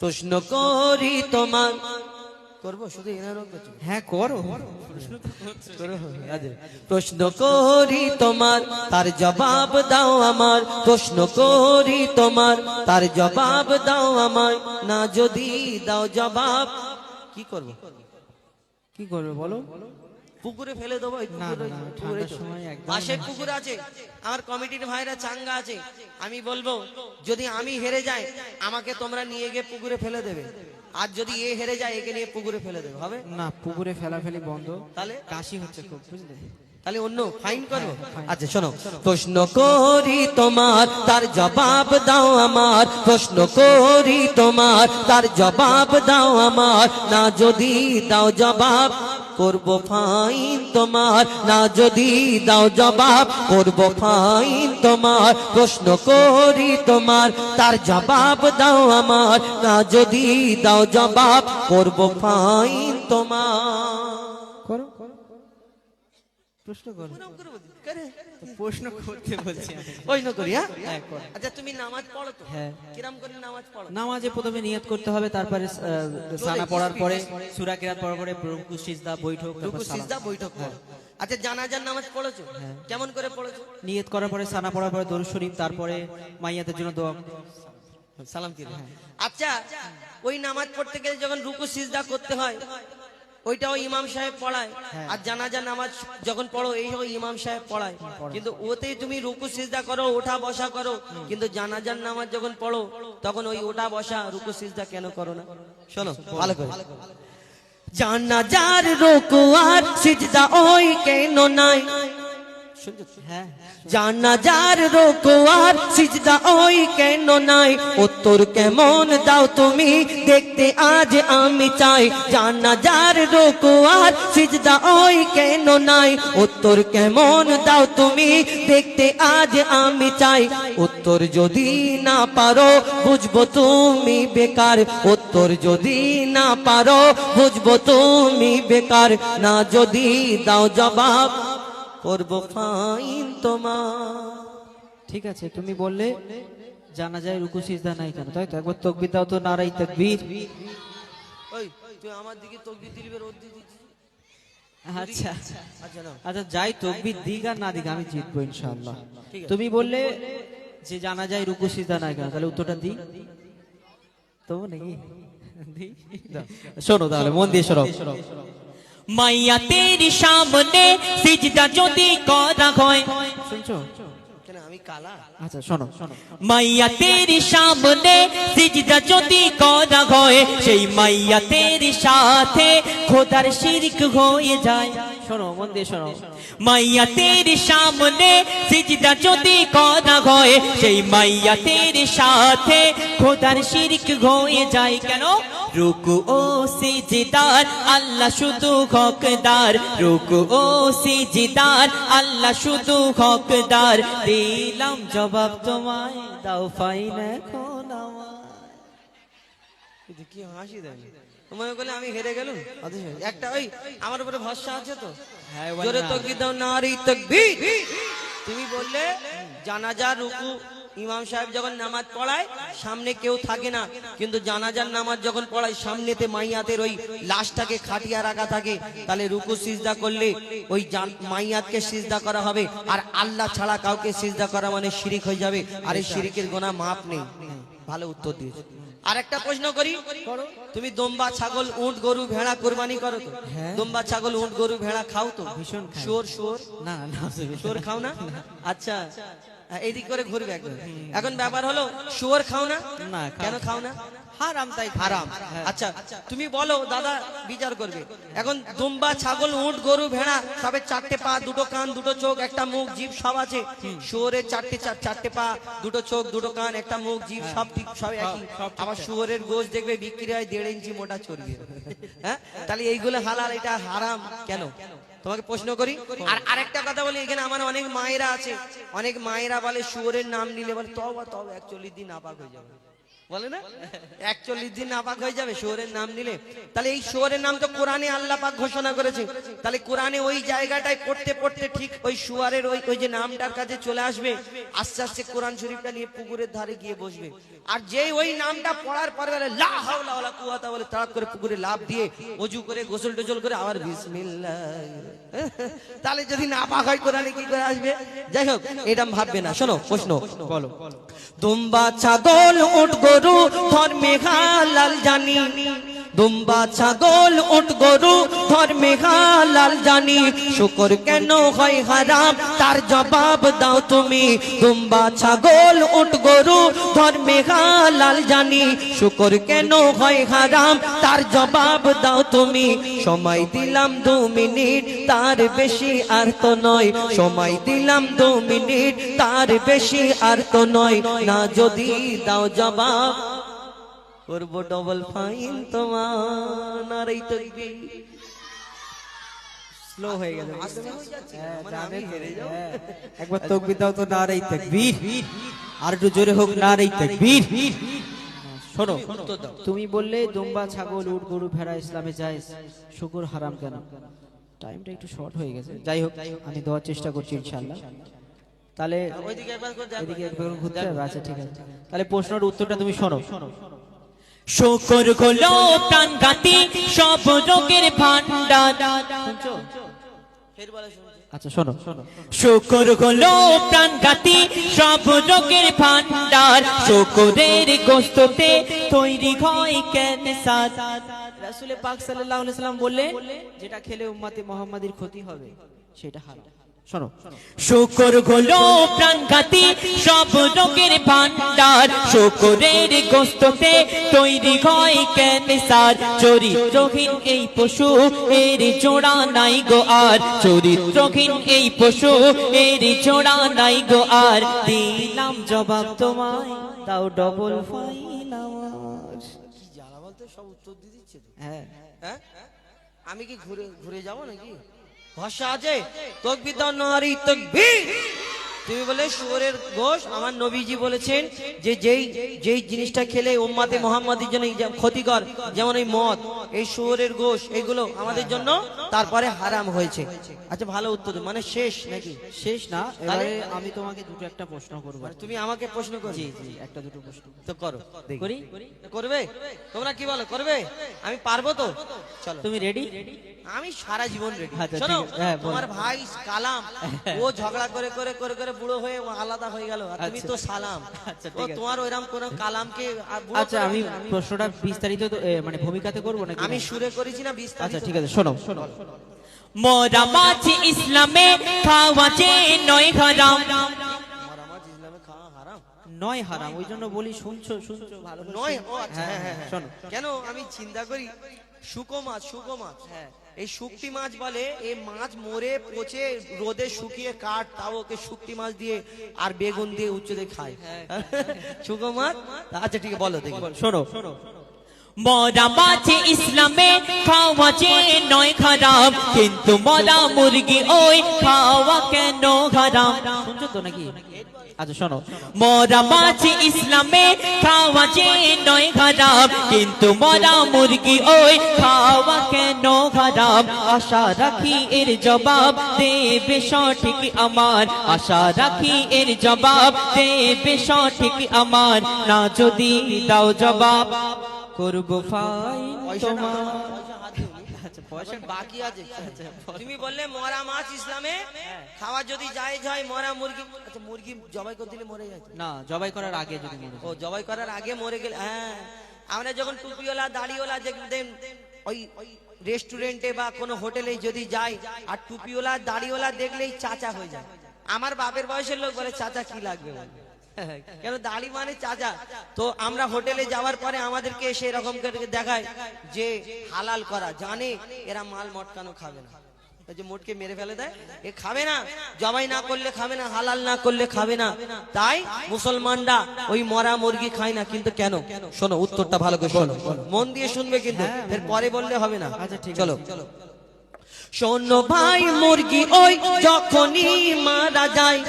প্রশ্ন করি তোমার করবো শুধু এনারও কিছু হ্যাঁ করো। প্রশ্ন করি তোমার তার জবাব দাও আমার, প্রশ্ন করি তোমার তার জবাব দাও আমায়, না যদি দাও জবাব কি করব? কি করবে বলো? পুকুরে ফেলে দেবো। না না না, ঠান্ডার সময় একদম পাশের পুকুর আছে, আমার কমিটির ভাইরা চাঙ্গা আছে, আমি বলবো যদি আমি হেরে যাই আমাকে তোমরা নিয়ে গিয়ে পুকুরে ফেলে দেবে, আর যদি এ হেরে যায় একে নিয়ে পুকুরে ফেলে দেবে, হবে না, পুকুরে ফেলাফেলি বন্ধ, তাহলে কাশি হচ্ছে খুব, বুঝলে? তাহলে অন্য ফাইন করো। আচ্ছা শোনো, প্রশ্ন করি তোমার তার জবাব দাও আমার, প্রশ্ন করি তোমার তার জবাব দাও আমার, না যদি দাও জবাব করব ফাইন তোমার, না যদি দাও জবাব করব ফাইন তোমার, প্রশ্ন করি তোমার তার জবাব দাও আমার, না যদি দাও জবাব করব ফাইন তোমার। করো প্রশ্ন করো। প্রশ্ন করতে বলছি আমি। প্রশ্ন করি, হ্যাঁ? হ্যাঁ, করো। আচ্ছা তুমি নামাজ পড়ো তো? হ্যাঁ। কিরাম করে নামাজ পড়ো? নামাজে প্রথমে নিয়ত করতে হবে, তারপরে সানা পড়ার পরে সূরা কিরাত পড়ার পরে রুকু সিজদা বৈঠক, রুকু তারপর সালাম। সিজদা বৈঠক করো। আচ্ছা জানাজার নামাজ পড়েছো? কেমন করে পড়েছো? নিয়ত করার পরে সানা পড়ার পরে দরুদ শরীফ, তারপরে মাইয়াতের জন্য দোয়া। সালাম কি? আচ্ছা ওই নামাজ পড়তে গেলে যখন রুকু সিজদা করতে হয় ওইটাও ইমাম সাহেব পড়ায়, আর জানাজা নামাজ যখন পড়ো এই ইমাম সাহেব পড়ায়, কিন্তু ওতে তুমি রুকু সিজদা করো, ওঠা বসা করো, কিন্তু জানাজার নামাজ যখন পড়ো তখন ওই ওঠা বসা রুকু সিজদা কেন করো না? শোনো ভালো করে, জানাজার রুকু আর সিজদা ওই কেন নাই? হ্যাঁ, জানাজার রুকু আর সিজদা ওই কেন নাই? উত্তর কেমন দাও তুমি দেখতে আজ আমি চাই, জানাজার রুকু আর সিজদা ওই কেন নাই? উত্তর কেমন দাও তুমি দেখতে আজ আমি চাই, উত্তর যদি না পারো বুঝবো তুমি বেকার, উত্তর যদি না পারো বুঝবো তুমি বেকার, না যদি দাও জবাব করব ফাইন তোমার। ঠিক আছে, তুমি বললে জানাজায় রুকু সিজদা নাই কেন, তাই তো? একবার তাকবীর দাও তো, নারাই তাকবীর। ওই তুই আমার দিকে তাকবীর দিলি বের ওর দিকে। আচ্ছা আচ্ছা নাও। আচ্ছা, যাই তাকবীর দিক আর না দিক আমি জিতবো ইনশাআল্লাহ। ঠিক আছে। তুমি বললে যে জানাজায় রুকু সিজদা নাই কেন, তাহলে উত্তরটা দি তো নাকি? দি? শোনো তাহলে, মন দিয়ে শোনো। মাইয়া তেরি সামনে সিজদা যদি করা হয়, শুনছো? কেন আমি কালা? আচ্ছা শোনো। মাইয়া তেরি সামনে সিজদা যদি করা হয়, সেই মাইয়া তেরি সাথে খোদার শিরক হয়ে যায়। শোনো, মন দিয়ে শোনো। মাইয়া তেরি সামনে সিজদা যদি করা হয়, সেই মাইয়া তেরি সাথে খোদার শিরক হয়ে যায়। কেন? রুকু ও সিজদার আল্লাহ শুধু হকদার, রুকু ও সিজদার আল্লাহ শুধু হকদার, দিলাম জবাব তোমায় দাও ফাইন এখন আমায়। কি হাসি দেয় তোমায় বলে আমি হেরে গেলাম? একটা ওই আমার উপরে ভরসা আছে তো? হ্যাঁ, জোরে তাকবীর দাও, নারী তাকবীর। তুমি বললে জানাজার রুকু ইমাম সাহেব যখন নামাজ পড়ায় সামনে কেউ থাকে না, কিন্তু জানাজার নামাজ যখন পড়ায় সামনেতে মাইয়াতের ওই লাশটাকে খাটিয়া রাখা থাকে, তাহলে রুকু সিজদা করলে ওই মাইয়াতকে সিজদা করা হবে, আর আল্লাহ ছাড়া কাউকে সিজদা করা মানে শিরিক হয়ে যাবে, আর এই শিরিকের গোনা মাপ নেই। ভালো উত্তর দিয়েছে। আর একটা প্রশ্ন করি, তুমি দম্বা ছাগল উট গরু ভেড়া কুরবানি করো তো? দম্বা ছাগল উট গরু ভেড়া খাও তো? ভীষণ খাই। শুয়োর শুয়োর না না, শুয়োর খাও না? আচ্ছা এইদিক করে ঘুরবে একদম। এখন ব্যাপার হলো শুয়োর খাও না? না, কেন খাও না? হারাম, তাই হারাম। হ্যাঁ। আচ্ছা তুমি বলো, দাদা বিচার করবে। এখন দুম্বা ছাগল উট গরু ভেড়া সবে চারটে পা, দুটো কান, দুটো চোখ, একটা মুখ, জিভ সব আছে। শুয়োরের চারটে পা, দুটো চোখ, দুটো কান, একটা মুখ, জিভ সব ঠিক, সব একই। আবার শুয়োরের গোশ দেখবে বিক্রি হয় 1.5 ইঞ্চি মোটা চর্বি। হ্যাঁ, তাহলে এইগুলো হালাল, এটা হারাম কেন? তোমাকে প্রশ্ন করি। আর আরেকটা কথা বলি, এখানে আমার অনেক মায়েরা আছে, অনেক মায়েরা বলে শুয়োরের নাম নিলে বলে তওবা তওবা 41 দিন নাপাক হয়ে যাবে। বলে না 41 দিন নাপাক হয়ে যাবে শুয়োরের নাম নিলে। তাহলে এই শুয়োরের নাম তো কোরআনে আল্লাহ পাক ঘোষণা করেছে। তাহলে কোরআনে ওই জায়গাটায় পড়তে পড়তে ঠিক ওই শুয়োরের ওই যে নামটার কাছে চলে আসবে, আস্তে আস্তে কোরআন শরীফটা নিয়ে পুকুরের ধারে গিয়ে বসবে। আর যেই ওই নামটা পড়ার পরে বলে লা হাওলা ওয়ালা কুওয়াতা বলে তাড়াত করে পুকুরে লাফ দিয়ে ওযু করে গোসল টোসল করে আবার বিসমিল্লাহ। তাহলে যদি নাপাক হয় কোরআনে কি করে আসবে? যাই হোক, এটা ভাববে না। শোনো প্রশ্ন, বলো। দুম্বা ছাগল উট গরু ধর্মে হালাল জানি, দুম্বা ছাগল উট গরু ধর্মে হালাল জানি, শুকর কেন হয় হারাম তার জবাব দাও তুমি। দুম্বা ছাগল উট গরু ধর্মে হালাল জানি, শুকর কেন হয় হারাম তার জবাব দাও তুমি। সময় দিলাম 2 মিনিট, তার বেশি আর তো নয়। সময় দিলাম 2 মিনিট, তার বেশি আর তো নয়। না যদি দাও জবাব করবো ডবল ফাইন তোমার। নারী তাকবীর। স্লো হয়ে গেল, আস্তে হয়ে যাচ্ছে, হ্যাঁ, মানে জানে আমি তো, হেরে যাবো। হ্যাঁ। একবার তাকবীর দাও তো, নারে তাকবীর। আর একটু জোরে হোক, নারে তাকবীর। শোনো, উত্তর দাও। তুমি বললে দুম্বা ছাগল উট গরু ভেড়া ইসলামে জায়েজ, শুকর হারাম কেন? টাইমটা একটু শর্ট হয়ে গেছে। যাই হোক, আমি দেওয়ার চেষ্টা করছি ইনশাআল্লাহ। তাহলে ওইদিকে একবার করে দেখো। এদিকে একবার ঘুরতে হবে? আচ্ছা ঠিক আছে। তাহলে প্রশ্নের উত্তরটা তুমি শোনো। শুকর হলো প্রাণঘাতী সব রোগের ভান্ডার। শুনছো? ফের বলো শুনছি। আচ্ছা শোনো। শুকর হলো প্রাণঘাতী সব রোগের ভান্ডার, শুকরের গোশতে তৈরি হয় ক্যান্সার। রাসূল পাক সাল্লাল্লাহু আলাইহি সাল্লাম বললেন, যেটা খেলে উম্মতে মুহাম্মাদির ক্ষতি হবে সেটা হারাম। শোনো, শুকর হলো প্রাণঘাতী সব রোগের ভান্ডার, শুকরের গোশতে তৈরি হয় ক্যান্সার। চরিত্রহীন এই পশু এর জোড়া নাই গো আর, চরিত্রহীন এই পশু এর জোড়া নাই গো আর। দিলাম জবাব তোমায়, তাও ডবল ফাইন আমার। কি জ্বালা বলতে, সব উত্তর দিয়ে দিচ্ছে তো। হ্যাঁ হ্যাঁ, আমি কি ঘুরে ঘুরে যাবো নাকি? ভাষা আছে তাকবীর দাও, নারী তাকবীর। তুমি বলে শুয়োরের গোশ, আমার নবীজি বলেছেন যে যেই জিনিসটা খেলে উম্মতে মুহাম্মাদির জন্য ক্ষতিকর, যেমন এই মদ, এই শুয়োরের গোশ, এগুলো আমাদের জন্য তারপরে হারাম হয়েছে। আচ্ছা ভালো উত্তর, মানে শেষ নাকি? শেষ না, এবারে আমি তোমাকে দুটো একটা প্রশ্ন করব। মানে তুমি আমাকে প্রশ্ন করো? জি জি, একটা দুটো প্রশ্ন তো করো, দেখি। করি। করবে? তোমরা কি বলো, করবে? আমি পারবো তো? চলো, তুমি রেডি? আমি সারা জীবন রেডি। আচ্ছা, শোনো, ঠিক আছে, হ্যাঁ, বলো। তোমার ভাই কালাম ও ঝগড়া করে করে করে করে বুড়ো হয়ে ও আলাদা হয়ে গেল, আর তুমি আচ্ছা। তো সালাম। আচ্ছা, তো ঠিক আছে। তোমার ওইরকম কোন কালামকে আর বুড়ো আচ্ছা, করে- আমি প্রশ্নটা বিস্তারিত মানে ভূমিকাতে করব নাকি? আমি সুরে করেছি না বিস্তারিত? আচ্ছা ঠিক আছে, শোনো। মোরা মাছ ইসলামে খাওয়া যে নয় হারাম। মারামাজ ইসলামে খাওয়া হারাম নয় হারাম, ওই জন্য বলি, শুনছো ভালো করে নয়? শুনো। ও আচ্ছা, হ্যাঁ, হ্যাঁ, হ্যাঁ। শোনো। কেন আমি চিন্তা করি শুকো মাছ, হ্যাঁ। এই শুকটি মাছ বলে, এই মাছ মরে পচে রোদে শুকিয়ে কাঠ, তাও ওকে শুকটি মাছ দিয়ে আর বেগুন দিয়ে উচ্চতে খায়। শুকো মাছ। আচ্ছা ঠিক আছে, বলো দেখি। শোনো, মোরা মাছ ইসলামে খাওয়া যে নয় হারাম, কিন্তু মোরা মুরগি ওই খাওয়া কেন হারাম? শুনছো তো নাকি? আচ্ছা শোনো, মোরা মাছ ইসলামে খাওয়া যে নয় হারাম, কিন্তু মোরা মুরগি ওই খাওয়া কেন হারাম? আশা রাখি এর জবাব দেবে সঠিক আমার, আশা রাখি এর জবাব দেবে সঠিক আমার। না যদি দাও জবাব করবো ফাইন পয়সা না, তোমার। পয়সা হাতে উনি। আচ্ছা পয়সা বাকি আছে। তুমি বললে মরা মাছ ইসলামে খাওয়া যদি জায়েজ হয়, মরা মুরগি, আচ্ছা মুরগি জবাই করে দিলে মরে যায় তো? না, জবাই করার আগে যদি মরে ও জবাই করার আগে মরে গেলে, হ্যাঁ। আমরা যখন টুপিওয়ালা দাড়িওয়ালা দেখবেন ওই রেস্টুরেন্টে বা কোনো হোটেলে যদি যাই, আর টুপিওয়ালা দাড়িওয়ালা দেখলেই চাচা হয়ে যায়। আমার বাপের বয়সের লোক বলে চাচা কি লাগবে বলে। কেন দাড়ি মানে চাচা। তো আমরা হোটেলে যাওয়ার পরে আমাদেরকে সেই রকম করে দেখায় যে হালাল করা, জানে এরা মাল মটকানো খাবে না, যে মোটকে মেরে ফেলে দেয়, এ খাবে না, জবাই না করলে খাবে না, হালাল না করলে খাবে না। তাই মুসলমানরা ওই মরা মুরগি খায় না। কিন্তু কেন? শোনো উত্তরটা ভালো করে শোনো, মন দিয়ে শুনবে কিন্তু, এর পরে বললে হবে না। আচ্ছা, ঠিক আছে। চলো শোনো ভাই, মুরগি ওই যখনই মারা যায়,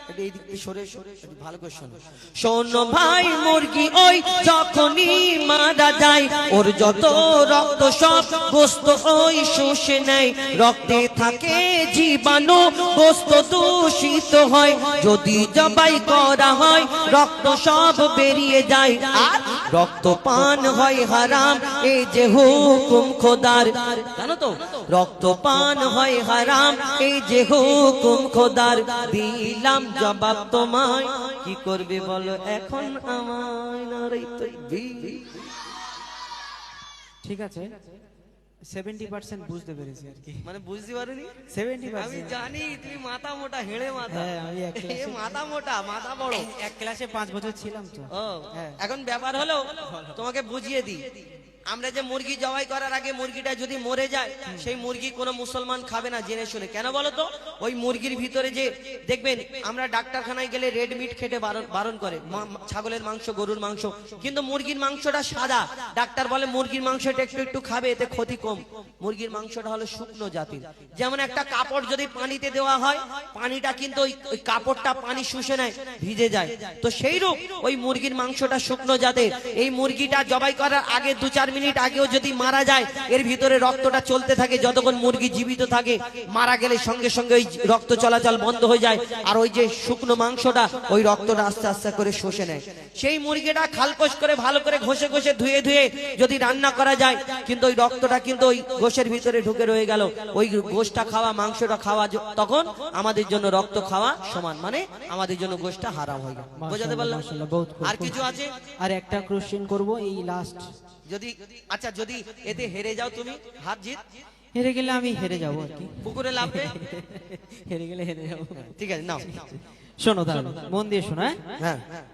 এটা এই দিক দিয়ে সরে সরে ভালো করে শোনো। শোনো ভাই মুরগি ওই যখনই মারা যায়, ওর যত রক্ত সব গোস্ত ওই শুষে নেয়। রক্তে থাকে জীবাণু, গোস্ত দূষিত হয়। যদি জবাই করা হয় রক্ত সব বেরিয়ে যায়। আর রক্ত পান হয় হারাম, এই যে হুকুম খোদার। জানো তো রক্ত পান হয় হারাম, এই যে হুকুম খোদার। দিলাম জবাব তোমায়, কি করবে বলো এখন আমায়? নারে তাকবীর। ঠিক আছে, 70% বুঝতে পেরেছি আর কি। মানে বুঝতে পারিনি? 70%। আমি জানি তুমি মাথা মোটা, হেড়ে মাথা। হ্যাঁ, আমি এক এ মাথা মোটা, মাথা বড়। এক ক্লাসে 5 বছর ছিলাম তো। ও হ্যাঁ। এখন ব্যাপার হলো, তোমাকে বুঝিয়ে দিই। আমরা যে মুরগি জবাই করার আগে মুরগিটা যদি মরে যায়, সেই মুরগি কোনো মুসলমান খাবে না জেনে শুনে। কেন বলো তো? ওই মুরগির ভিতরে যে দেখবেন, আমরা ডাক্তারখানায় গেলে রেড মিট খেতে বারণ করে, ছাগলের মাংস, গরুর মাংস, কিন্তু মুরগির মাংসটা সাদা। ডাক্তার বলে মুরগির মাংসটা একটু একটু খাবে, এতে ক্ষতি কম। মুরগির মাংসটা হলো শুকনো জাতির। যেমন একটা কাপড় যদি পানিতে দেওয়া হয়, পানিটা কিন্তু ওই কাপড়টা পানি শুষে নেয়, ভিজে যায়। তো সেইরূপ ওই মুরগির মাংসটা শুকনো জাতের। এই মুরগিটা জবাই করার আগে 2-4 মিনিট আগেও যদি মারা যায়, এর ভিতরে রক্তটা চলতে থাকে যতক্ষণ মুরগি জীবিত থাকে। মারা গেলে সঙ্গে সঙ্গে ওই রক্ত চলাচল বন্ধ হয়ে যায়, আর ওই যে শুকনো মাংসটা ওই রক্তটা আস্তে আস্তে করে শুষে নেয়। সেই মুরগিটা খালকোশ করে ভালো করে ঘষে ঘষে ধুয়ে ধুয়ে যদি রান্না করা যায়, কিন্তু ওই রক্তটা কিন্তু ওই গোশের ভিতরে ঢুকে রয়ে গেল। ওই গোশটা খাওয়া, মাংসটা খাওয়া তখন আমাদের জন্য রক্ত খাওয়া সমান, মানে আমাদের জন্য গোশটা হারাম হয়ে গেল। বোঝাতে পারলাম? মাশাআল্লাহ, বহুত আর কিছু আছে? আর একটা কোশ্চেন করব, এই লাস্ট। যদি আচ্ছা, যদি এতে হেরে যাও তুমি, হাত জিত, হেরে গেলে আমি হেরে যাব আর কি। পুকুরে লাফবে। হেরে গেলে হেরে যাব। ঠিক আছে, নাও। শোনো তাহলে, মন দিয়ে শোনো। হ্যাঁ, হ্যাঁ,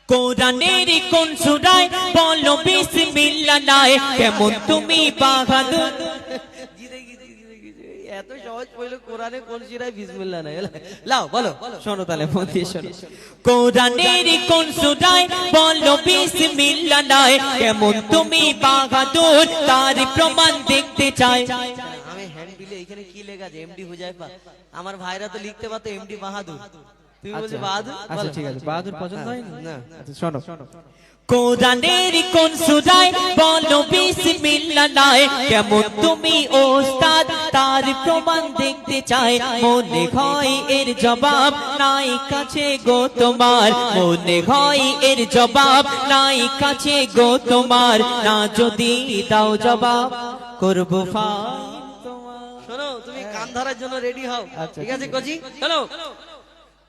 কোরআনের কোন সূরায় বলো বিসমিল্লাহ নাই, কেমন তুমি বাহাদুর। এত সহজ পড়লো কোরআনে কোন সূরায় বিসমিল্লাহ নাই? লাও বলো। শোনো তাহলে, মন দিয়ে শোনো। কোরআনের কোন সূরায় বলো বিসমিল্লাহ নাই, কেমন তুমি বাহাদুর, তার প্রমাণ দেখতে চাই। আমি হ্যান্ড বিলে এখানে কি লেখা আছে? এমডি হুজাইফা। আমার ভাইরা তো লিখতে পারতো এমডি বাহাদুর, তুমি বলছো বাহাদুর। আচ্ছা ঠিক আছে, বাহাদুর পছন্দ হয় না। আচ্ছা শোনো। কোরআনের কোন সূরায় বলো বিসমিল্লাহ নাই, কেমন তুমি ওস্তাদ, তার প্রমাণ দেখতে চাই। মনে হয় এর জবাব নাই কাছে গো তোমার, মনে হয় এর জবাব নাই কাছে গো তোমার। না যদি দাও জবাব করব ফাইন তোমার। শোনো, তুমি কান ধরার জন্য রেডি হও। আচ্ছা, ঠিক আছে কোচি, চলো।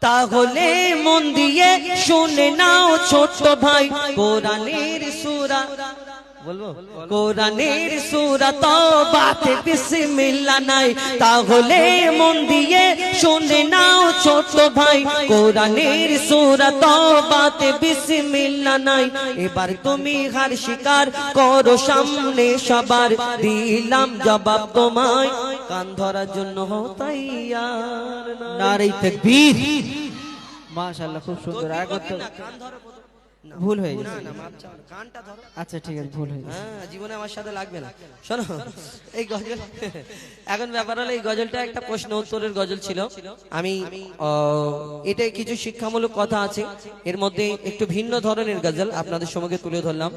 তাহলে মন দিয়ে শুনে নাও ছোট ভাই, কোরআনের সূরা বলবো, কোরআনের সূরা তওবাতে বিসমিল্লাহ নাই। তাহলে মন দিয়ে শুনে নাও ছোট ভাই, কোরআনের সূরা তওবাতে বিসমিল্লাহ নাই। এবার তুমি হার স্বীকার করো সামনে সবার, দিলাম জবাব তোমায়, কান ধরার জন্য হও তৈয়ার। নারে তাকবীর। মাশাআল্লাহ, খুব সুন্দর। আর কত কান ধরো, ভুল হয়ে না গেছে। না, মাপ চাও না, কানটা ধরো। আচ্ছা ঠিক আছে, ভুল হয়ে গেছে। হ্যাঁ, জীবনে আমার সাথে লাগবে না। শোনো, এই গজল, এখন ব্যাপার হলো এই গজলটা একটা প্রশ্ন উত্তরের গজল ছিল। আমি এটা কিছু শিক্ষামূলক কথা আছে এর মধ্যে, একটু ভিন্ন ধরনের গজল আপনাদের সম্মুখে তুলে ধরলাম।